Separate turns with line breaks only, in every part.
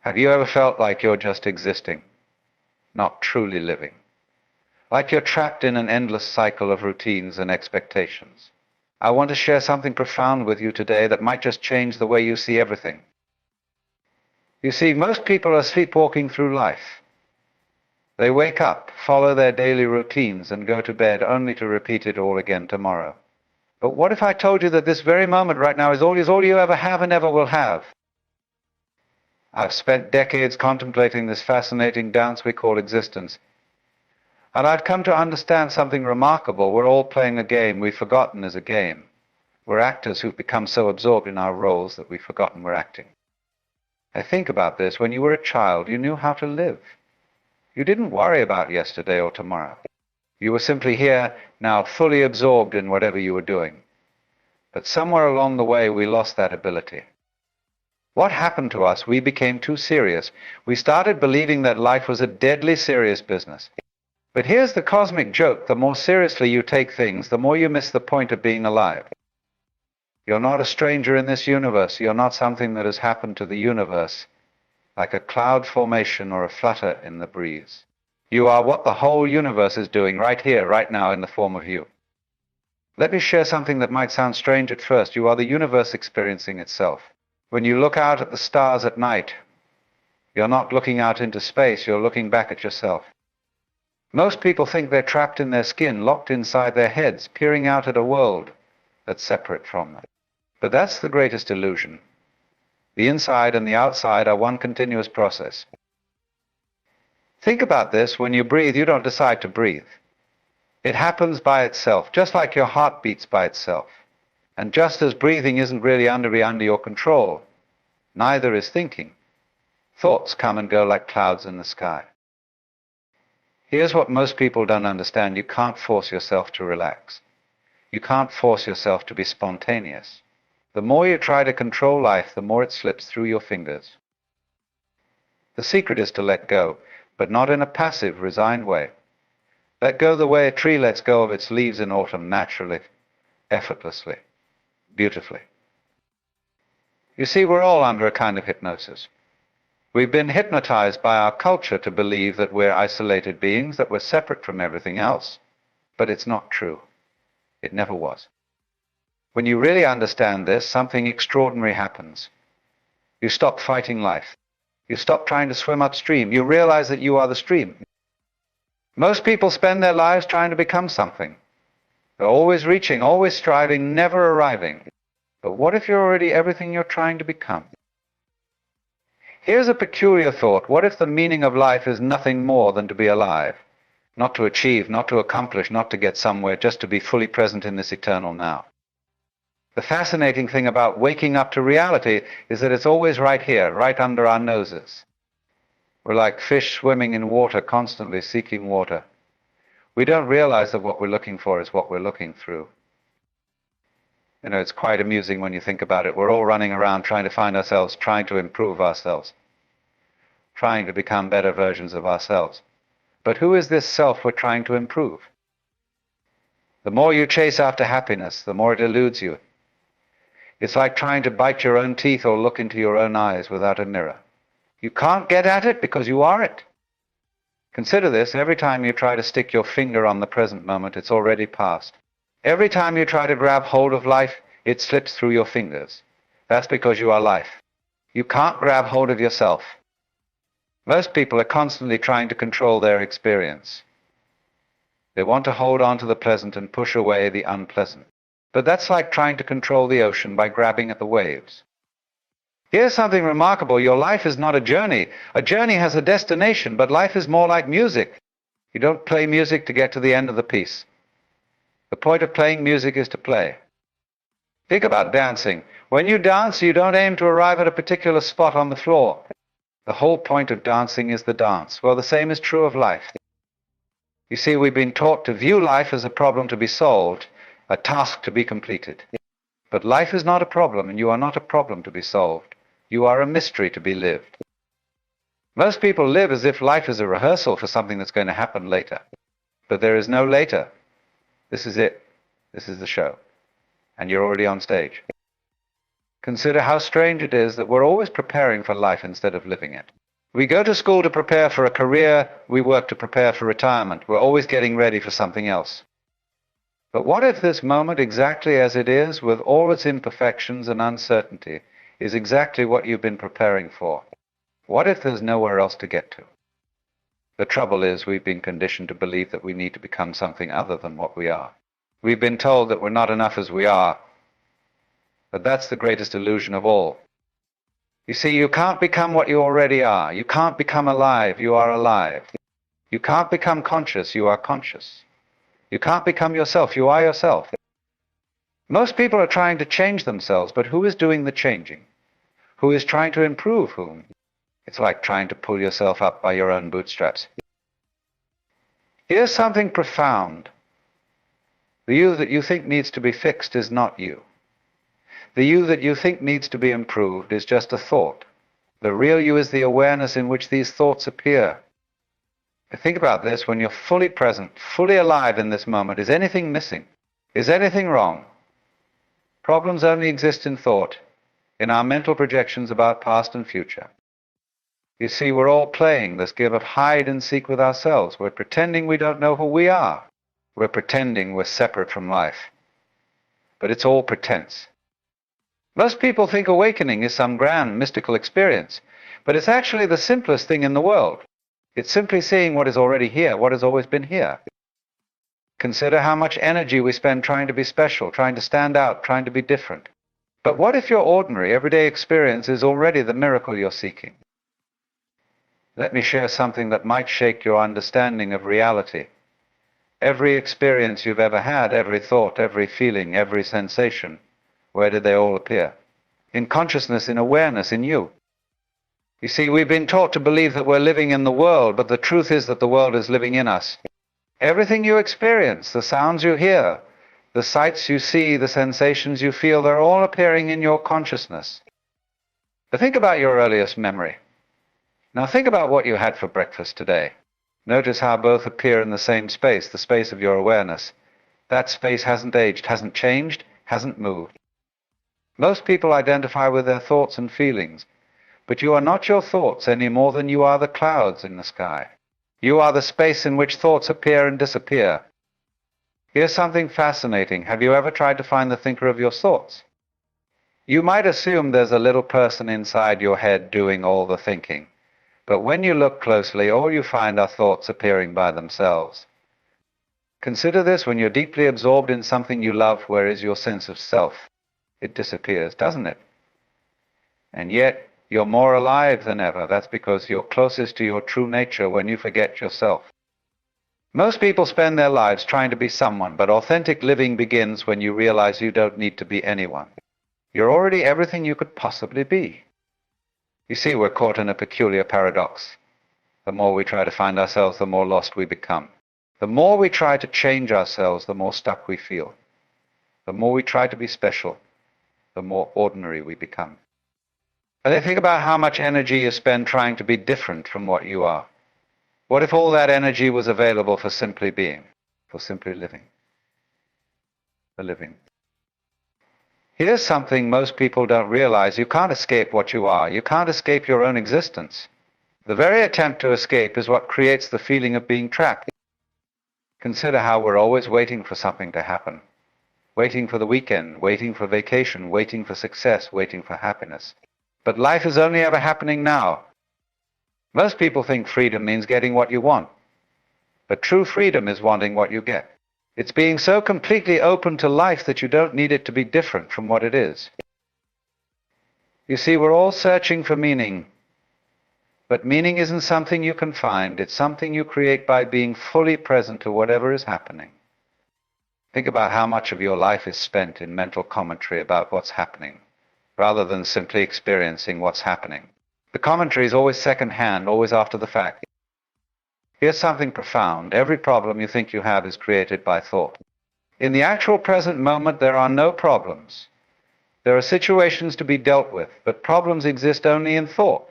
Have you ever felt like you're just existing, not truly living? Like you're trapped in an endless cycle of routines and expectations? I want to share something profound with you today that might just change the way you see everything. You see, most people are sleepwalking through life. They wake up, follow their daily routines, and go to bed only to repeat it all again tomorrow. But what if I told you that this very moment right now is all you ever have and ever will have? I've spent decades contemplating this fascinating dance we call existence, and I've come to understand something remarkable. We're all playing a game we've forgotten is a game. We're actors who've become so absorbed in our roles that we've forgotten we're acting. I think about this. When you were a child, you knew how to live. You didn't worry about yesterday or tomorrow. You were simply here, now fully absorbed in whatever you were doing. But somewhere along the way, we lost that ability. What happened to us? We became too serious. We started believing that life was a deadly serious business. But here's the cosmic joke. The more seriously you take things, the more you miss the point of being alive. You're not a stranger in this universe. You're not something that has happened to the universe, like a cloud formation or a flutter in the breeze. You are what the whole universe is doing right here, right now, in the form of you. Let me share something that might sound strange at first. You are the universe experiencing itself. When you look out at the stars at night, you're not looking out into space, you're looking back at yourself. Most people think they're trapped in their skin, locked inside their heads, peering out at a world that's separate from them. But that's the greatest illusion. The inside and the outside are one continuous process. Think about this. When you breathe, you don't decide to breathe. It happens by itself, just like your heart beats by itself. And just as breathing isn't really under your control, neither is thinking. Thoughts come and go like clouds in the sky. Here's what most people don't understand. You can't force yourself to relax. You can't force yourself to be spontaneous. The more you try to control life, the more it slips through your fingers. The secret is to let go, but not in a passive, resigned way. Let go the way a tree lets go of its leaves in autumn, naturally, effortlessly, beautifully. You see, we're all under a kind of hypnosis. We've been hypnotized by our culture to believe that we're isolated beings, that we're separate from everything else. But it's not true. It never was. When you really understand this, something extraordinary happens. You stop fighting life. You stop trying to swim upstream. You realize that you are the stream. Most people spend their lives trying to become something. They're always reaching, always striving, never arriving. But what if you're already everything you're trying to become? Here's a peculiar thought. What if the meaning of life is nothing more than to be alive? Not to achieve, not to accomplish, not to get somewhere, just to be fully present in this eternal now. The fascinating thing about waking up to reality is that it's always right here, right under our noses. We're like fish swimming in water, constantly seeking water. We don't realize that what we're looking for is what we're looking through. You know, it's quite amusing when you think about it. We're all running around trying to find ourselves, trying to improve ourselves, trying to become better versions of ourselves. But who is this self we're trying to improve? The more you chase after happiness, the more it eludes you. It's like trying to bite your own teeth or look into your own eyes without a mirror. You can't get at it because you are it. Consider this. Every time you try to stick your finger on the present moment, it's already past. Every time you try to grab hold of life, it slips through your fingers. That's because you are life. You can't grab hold of yourself. Most people are constantly trying to control their experience. They want to hold on to the pleasant and push away the unpleasant. But that's like trying to control the ocean by grabbing at the waves. Here's something remarkable. Your life is not a journey. A journey has a destination, but life is more like music. You don't play music to get to the end of the piece. The point of playing music is to play. Think about dancing. When you dance, you don't aim to arrive at a particular spot on the floor. The whole point of dancing is the dance. Well, the same is true of life. You see, we've been taught to view life as a problem to be solved, a task to be completed. But life is not a problem, and you are not a problem to be solved. You are a mystery to be lived. Most people live as if life is a rehearsal for something that's going to happen later. But there is no later. This is it. This is the show. And you're already on stage. Consider how strange it is that we're always preparing for life instead of living it. We go to school to prepare for a career, we work to prepare for retirement. We're always getting ready for something else. But what if this moment, exactly as it is, with all its imperfections and uncertainty, is exactly what you've been preparing for? What if there's nowhere else to get to? The trouble is we've been conditioned to believe that we need to become something other than what we are. We've been told that we're not enough as we are, but that's the greatest illusion of all. You see, you can't become what you already are. You can't become alive, you are alive. You can't become conscious, you are conscious. You can't become yourself, you are yourself. Most people are trying to change themselves, but who is doing the changing? Who is trying to improve whom? It's like trying to pull yourself up by your own bootstraps. Here's something profound. The you that you think needs to be fixed is not you. The you that you think needs to be improved is just a thought. The real you is the awareness in which these thoughts appear. Think about this: when you're fully present, fully alive in this moment, is anything missing? Is anything wrong? Problems only exist in thought, in our mental projections about past and future. You see, we're all playing this game of hide and seek with ourselves. We're pretending we don't know who we are. We're pretending we're separate from life. But it's all pretense. Most people think awakening is some grand mystical experience, but it's actually the simplest thing in the world. It's simply seeing what is already here, what has always been here. Consider how much energy we spend trying to be special, trying to stand out, trying to be different. But what if your ordinary, everyday experience is already the miracle you're seeking? Let me share something that might shake your understanding of reality. Every experience you've ever had, every thought, every feeling, every sensation, where did they all appear? In consciousness, in awareness, in you. You see, we've been taught to believe that we're living in the world, but the truth is that the world is living in us. Everything you experience, the sounds you hear, the sights you see, the sensations you feel, they're all appearing in your consciousness. But think about your earliest memory. Now think about what you had for breakfast today. Notice how both appear in the same space, the space of your awareness. That space hasn't aged, hasn't changed, hasn't moved. Most people identify with their thoughts and feelings, but you are not your thoughts any more than you are the clouds in the sky. You are the space in which thoughts appear and disappear. Here's something fascinating. Have you ever tried to find the thinker of your thoughts? You might assume there's a little person inside your head doing all the thinking, but when you look closely, all you find are thoughts appearing by themselves. Consider this: when you're deeply absorbed in something you love, where is your sense of self? It disappears, doesn't it? And yet, you're more alive than ever. That's because you're closest to your true nature when you forget yourself. Most people spend their lives trying to be someone, but authentic living begins when you realize you don't need to be anyone. You're already everything you could possibly be. You see, we're caught in a peculiar paradox. The more we try to find ourselves, the more lost we become. The more we try to change ourselves, the more stuck we feel. The more we try to be special, the more ordinary we become. And then think about how much energy you spend trying to be different from what you are. What if all that energy was available for simply being, for simply living? For living. Here's something most people don't realize. You can't escape what you are. You can't escape your own existence. The very attempt to escape is what creates the feeling of being trapped. Consider how we're always waiting for something to happen. Waiting for the weekend, waiting for vacation, waiting for success, waiting for happiness. But life is only ever happening now. Most people think freedom means getting what you want. But true freedom is wanting what you get. It's being so completely open to life that you don't need it to be different from what it is. You see, we're all searching for meaning. But meaning isn't something you can find. It's something you create by being fully present to whatever is happening. Think about how much of your life is spent in mental commentary about what's happening, rather than simply experiencing what's happening. The commentary is always second-hand, always after the fact. Here's something profound. Every problem you think you have is created by thought. In the actual present moment, there are no problems. There are situations to be dealt with, but problems exist only in thought.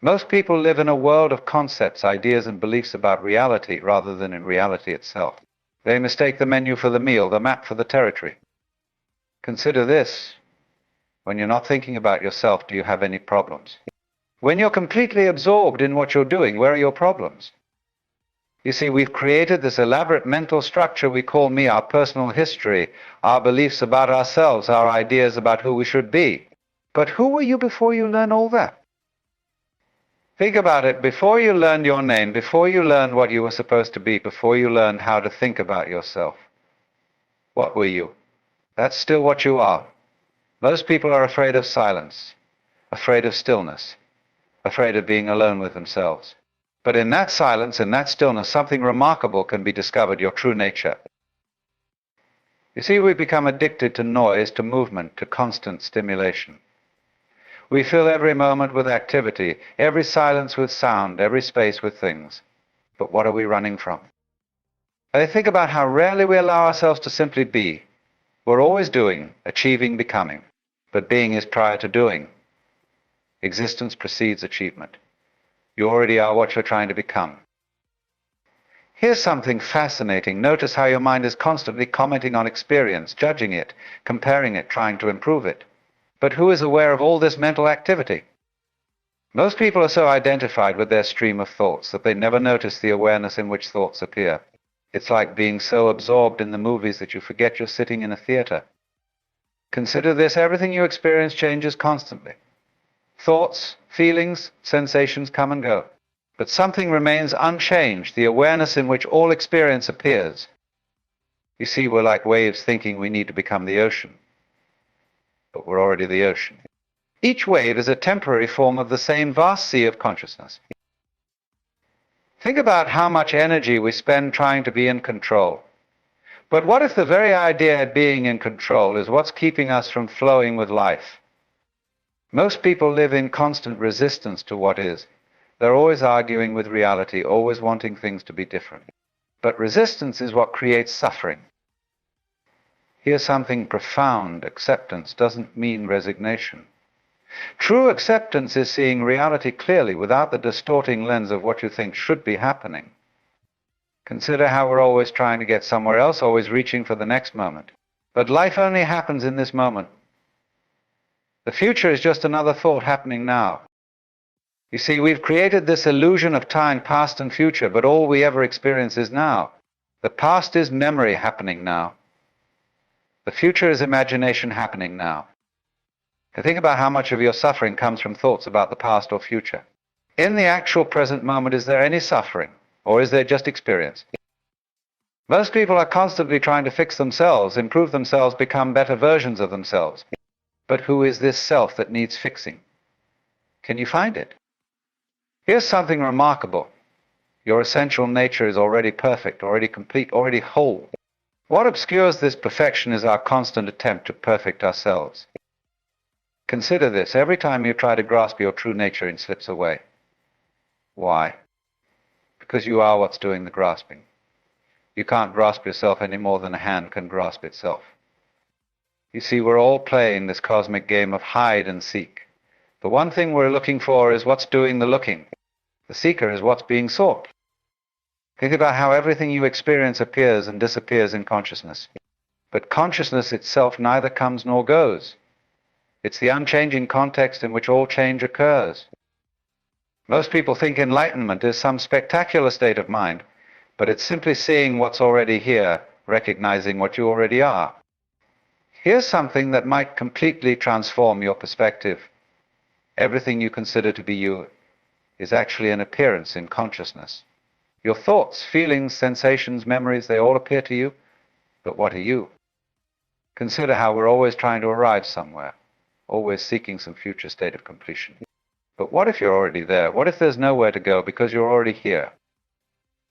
Most people live in a world of concepts, ideas, and beliefs about reality rather than in reality itself. They mistake the menu for the meal, the map for the territory. Consider this. When you're not thinking about yourself, do you have any problems? When you're completely absorbed in what you're doing, where are your problems? You see, we've created this elaborate mental structure we call me, our personal history, our beliefs about ourselves, our ideas about who we should be. But who were you before you learned all that? Think about it. Before you learned your name, before you learned what you were supposed to be, before you learned how to think about yourself, what were you? That's still what you are. Most people are afraid of silence, afraid of stillness, afraid of being alone with themselves. But in that silence, in that stillness, something remarkable can be discovered, your true nature. You see, we become addicted to noise, to movement, to constant stimulation. We fill every moment with activity, every silence with sound, every space with things. But what are we running from? I think about how rarely we allow ourselves to simply be. We're always doing, achieving, becoming. But being is prior to doing. Existence precedes achievement. You already are what you're trying to become. Here's something fascinating. Notice how your mind is constantly commenting on experience, judging it, comparing it, trying to improve it. But who is aware of all this mental activity? Most people are so identified with their stream of thoughts that they never notice the awareness in which thoughts appear. It's like being so absorbed in the movies that you forget you're sitting in a theater. Consider this, everything you experience changes constantly. Thoughts, feelings, sensations come and go. But something remains unchanged, the awareness in which all experience appears. You see, we're like waves thinking we need to become the ocean. But we're already the ocean. Each wave is a temporary form of the same vast sea of consciousness. Think about how much energy we spend trying to be in control. But what if the very idea of being in control is what's keeping us from flowing with life? Most people live in constant resistance to what is. They're always arguing with reality, always wanting things to be different. But resistance is what creates suffering. Here's something profound. Acceptance doesn't mean resignation. True acceptance is seeing reality clearly without the distorting lens of what you think should be happening. Consider how we're always trying to get somewhere else, always reaching for the next moment. But life only happens in this moment. The future is just another thought happening now. You see, we've created this illusion of time, past and future, but all we ever experience is now. The past is memory happening now. The future is imagination happening now. To think about how much of your suffering comes from thoughts about the past or future. In the actual present moment, is there any suffering? Or is there just experience? Most people are constantly trying to fix themselves, improve themselves, become better versions of themselves. But who is this self that needs fixing? Can you find it? Here's something remarkable. Your essential nature is already perfect, already complete, already whole. What obscures this perfection is our constant attempt to perfect ourselves. Consider this. Every time you try to grasp your true nature, it slips away. Why? Because you are what's doing the grasping. You can't grasp yourself any more than a hand can grasp itself. You see, we're all playing this cosmic game of hide and seek. The one thing we're looking for is what's doing the looking. The seeker is what's being sought. Think about how everything you experience appears and disappears in consciousness. But consciousness itself neither comes nor goes. It's the unchanging context in which all change occurs. Most people think enlightenment is some spectacular state of mind, but it's simply seeing what's already here, recognizing what you already are. Here's something that might completely transform your perspective. Everything you consider to be you is actually an appearance in consciousness. Your thoughts, feelings, sensations, memories, they all appear to you, but what are you? Consider how we're always trying to arrive somewhere, always seeking some future state of completion. But what if you're already there? What if there's nowhere to go because you're already here?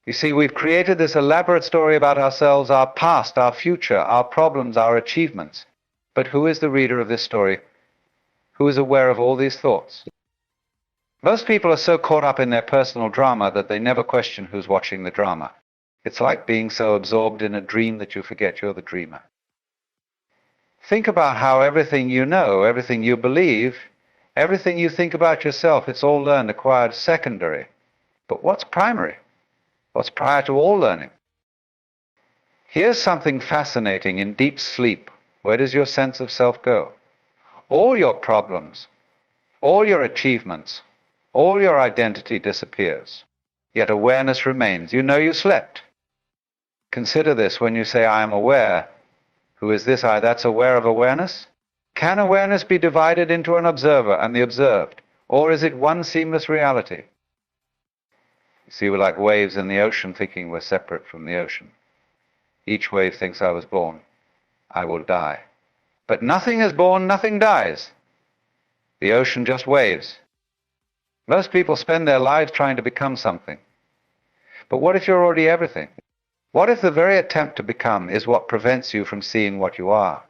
You see, we've created this elaborate story about ourselves, our past, our future, our problems, our achievements. But who is the reader of this story? Who is aware of all these thoughts? Most people are so caught up in their personal drama that they never question who's watching the drama. It's like being so absorbed in a dream that you forget you're the dreamer. Think about how everything you know, everything you believe, everything you think about yourself, it's all learned, acquired, secondary. But what's primary? What's prior to all learning? Here's something fascinating. In deep sleep, where does your sense of self go? All your problems, all your achievements, all your identity disappears. Yet awareness remains. You know you slept. Consider this when you say, I am aware. Who is this I that's aware of awareness? Can awareness be divided into an observer and the observed? Or is it one seamless reality? You see, we're like waves in the ocean thinking we're separate from the ocean. Each wave thinks I was born. I will die. But nothing is born, nothing dies. The ocean just waves. Most people spend their lives trying to become something. But what if you're already everything? What if the very attempt to become is what prevents you from seeing what you are?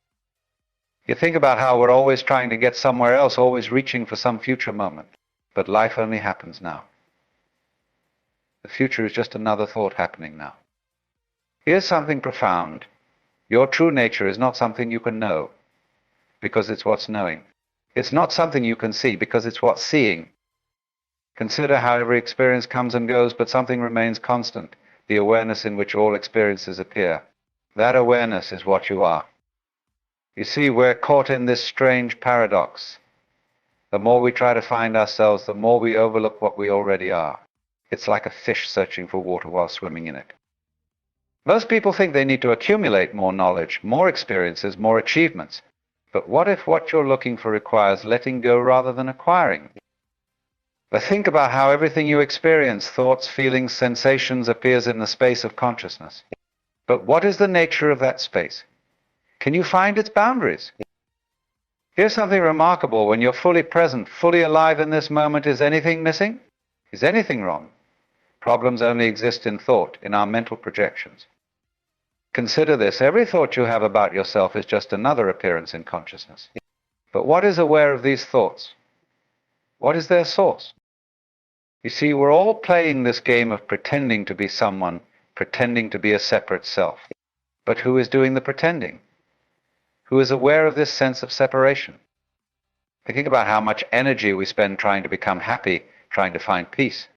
You think about how we're always trying to get somewhere else, always reaching for some future moment. But life only happens now. The future is just another thought happening now. Here's something profound. Your true nature is not something you can know, because it's what's knowing. It's not something you can see, because it's what's seeing. Consider how every experience comes and goes, but something remains constant, the awareness in which all experiences appear. That awareness is what you are. You see, we're caught in this strange paradox. The more we try to find ourselves, the more we overlook what we already are. It's like a fish searching for water while swimming in it. Most people think they need to accumulate more knowledge, more experiences, more achievements. But what if what you're looking for requires letting go rather than acquiring? But think about how everything you experience, thoughts, feelings, sensations, appears in the space of consciousness. But what is the nature of that space? Can you find its boundaries? Here's something remarkable. When you're fully present, fully alive in this moment, is anything missing? Is anything wrong? Problems only exist in thought, in our mental projections. Consider this. Every thought you have about yourself is just another appearance in consciousness. But what is aware of these thoughts? What is their source? You see, we're all playing this game of pretending to be someone, pretending to be a separate self. But who is doing the pretending? Who is aware of this sense of separation? Think about how much energy we spend trying to become happy, trying to find peace.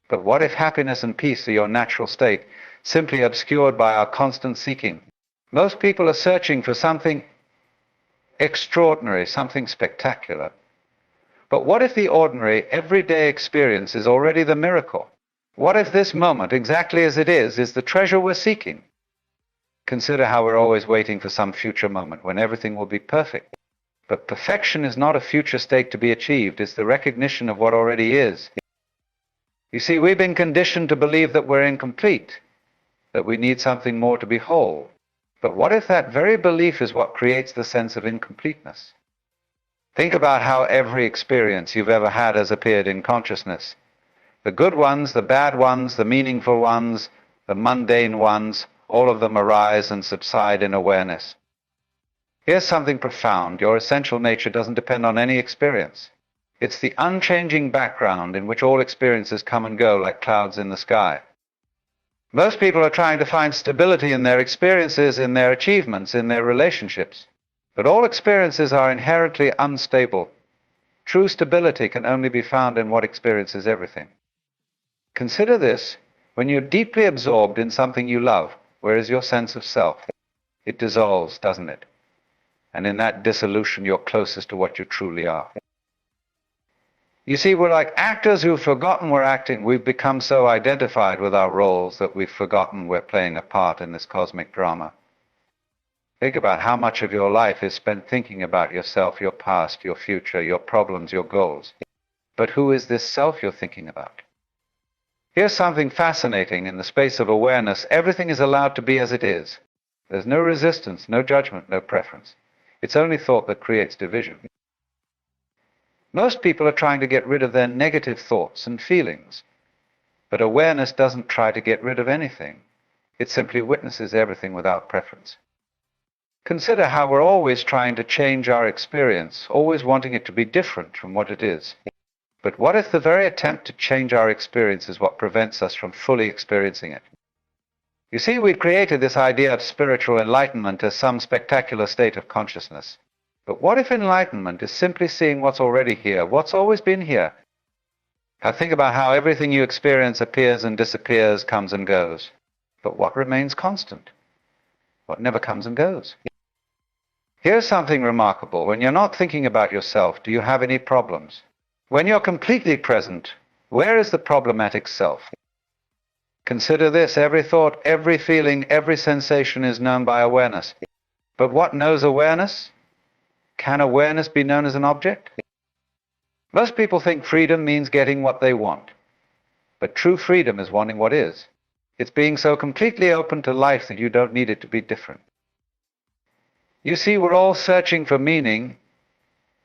But what if happiness and peace are your natural state, simply obscured by our constant seeking? Most people are searching for something extraordinary, something spectacular. But what if the ordinary, everyday experience is already the miracle? What if this moment, exactly as it is the treasure we're seeking? Consider how we're always waiting for some future moment when everything will be perfect. But perfection is not a future state to be achieved, it's the recognition of what already is. You see, we've been conditioned to believe that we're incomplete, that we need something more to be whole. But what if that very belief is what creates the sense of incompleteness? Think about how every experience you've ever had has appeared in consciousness. The good ones, the bad ones, the meaningful ones, the mundane ones, all of them arise and subside in awareness. Here's something profound. Your essential nature doesn't depend on any experience. It's the unchanging background in which all experiences come and go like clouds in the sky. Most people are trying to find stability in their experiences, in their achievements, in their relationships. But all experiences are inherently unstable. True stability can only be found in what experiences everything. Consider this. When you're deeply absorbed in something you love, where is your sense of self? It dissolves, doesn't it? And in that dissolution, you're closest to what you truly are. You see, we're like actors who've forgotten we're acting. We've become so identified with our roles that we've forgotten we're playing a part in this cosmic drama. Think about how much of your life is spent thinking about yourself, your past, your future, your problems, your goals. But who is this self you're thinking about? Here's something fascinating. In the space of awareness, everything is allowed to be as it is. There's no resistance, no judgment, no preference. It's only thought that creates division. Most people are trying to get rid of their negative thoughts and feelings. But awareness doesn't try to get rid of anything. It simply witnesses everything without preference. Consider how we're always trying to change our experience, always wanting it to be different from what it is. But what if the very attempt to change our experience is what prevents us from fully experiencing it? You see, we've created this idea of spiritual enlightenment as some spectacular state of consciousness. But what if enlightenment is simply seeing what's already here, what's always been here? Now think about how everything you experience appears and disappears, comes and goes. But what remains constant? What never comes and goes? Here's something remarkable. When you're not thinking about yourself, do you have any problems? When you're completely present, where is the problematic self? Consider this: every thought, every feeling, every sensation is known by awareness. But what knows awareness? Can awareness be known as an object? Most people think freedom means getting what they want. But true freedom is wanting what is. It's being so completely open to life that you don't need it to be different. You see, we're all searching for meaning,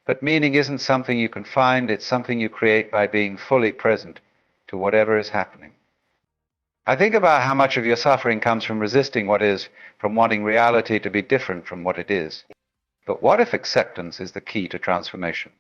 but meaning isn't something you can find. It's something you create by being fully present to whatever is happening. I think about how much of your suffering comes from resisting what is, from wanting reality to be different from what it is. But what if acceptance is the key to transformation?